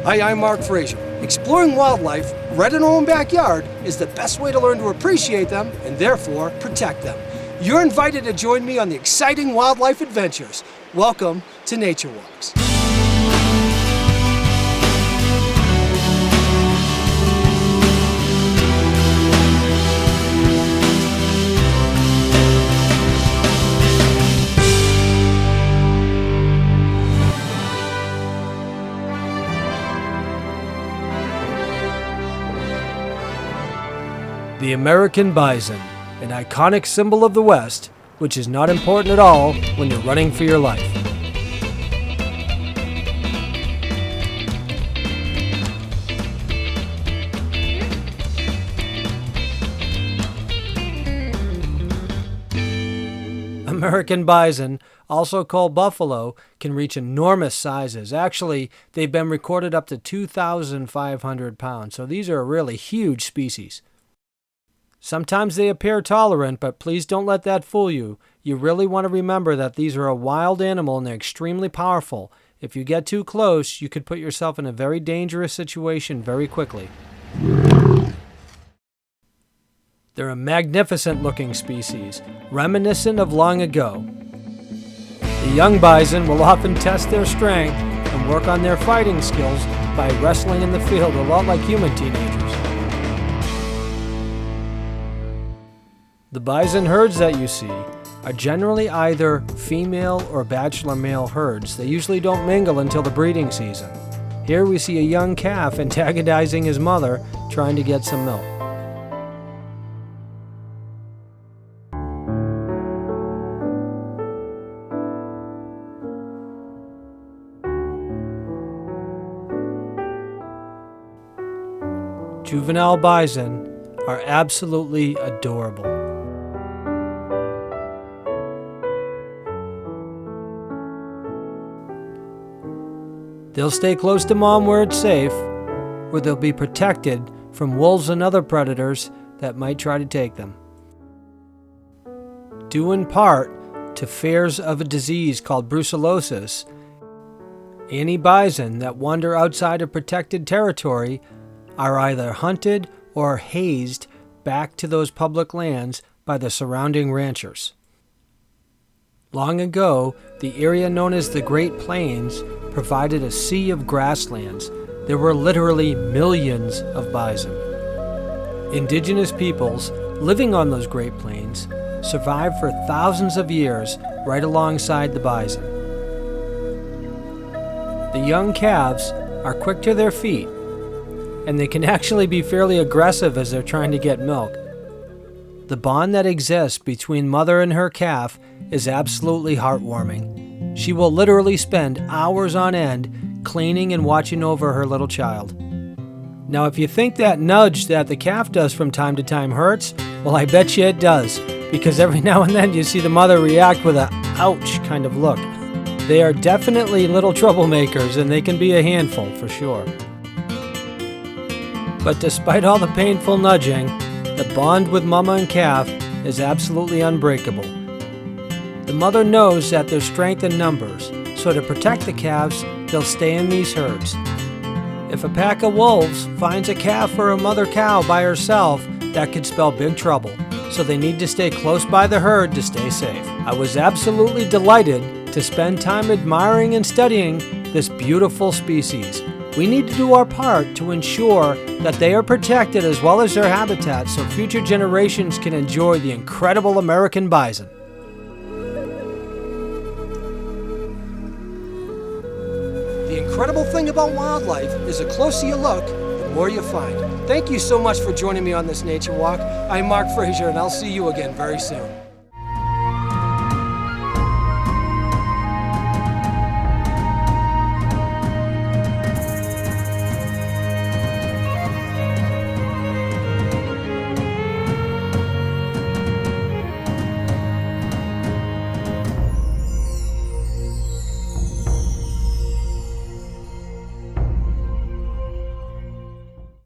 Hi, I'm Mark Frazier. Exploring wildlife right in our own backyard is the best way to learn to appreciate them and therefore protect them. You're invited to join me on the exciting wildlife adventures. Welcome to Nature Walks. The American Bison, an iconic symbol of the West, which is not important at all when you're running for your life. American bison, also called buffalo, can reach enormous sizes. Actually, they've been recorded up to 2,500 pounds, so these are a really huge species. Sometimes they appear tolerant, but please don't let that fool you. You really want to remember that these are a wild animal and they're extremely powerful. If you get too close, you could put yourself in a very dangerous situation very quickly. They're a magnificent looking species, reminiscent of long ago. The young bison will often test their strength and work on their fighting skills by wrestling in the field, a lot like human teenagers. The bison herds that you see are generally either female or bachelor male herds. They usually don't mingle until the breeding season. Here we see a young calf antagonizing his mother, trying to get some milk. Juvenile bison are absolutely adorable. They'll stay close to mom where it's safe, where they'll be protected from wolves and other predators that might try to take them. Due in part to fears of a disease called brucellosis, any bison that wander outside of protected territory are either hunted or hazed back to those public lands by the surrounding ranchers. Long ago, the area known as the Great Plains provided a sea of grasslands. There were literally millions of bison. Indigenous peoples living on those Great Plains survived for thousands of years right alongside the bison. The young calves are quick to their feet, and they can actually be fairly aggressive as they're trying to get milk. The bond that exists between mother and her calf is absolutely heartwarming. She will literally spend hours on end cleaning and watching over her little child. Now, if you think that nudge that the calf does from time to time hurts, well, I bet you it does, because every now and then you see the mother react with a ouch kind of look. They are definitely little troublemakers, and they can be a handful for sure. But despite all the painful nudging, the bond with mama and calf is absolutely unbreakable. The mother knows that there's strength in numbers, so to protect the calves, they'll stay in these herds. If a pack of wolves finds a calf or a mother cow by herself, that could spell big trouble, so they need to stay close by the herd to stay safe. I was absolutely delighted to spend time admiring and studying this beautiful species. We need to do our part to ensure that they are protected as well as their habitat so future generations can enjoy the incredible American bison. The incredible thing about wildlife is the closer you look, the more you find. Thank you so much for joining me on this nature walk. I'm Mark Frazier, and I'll see you again very soon.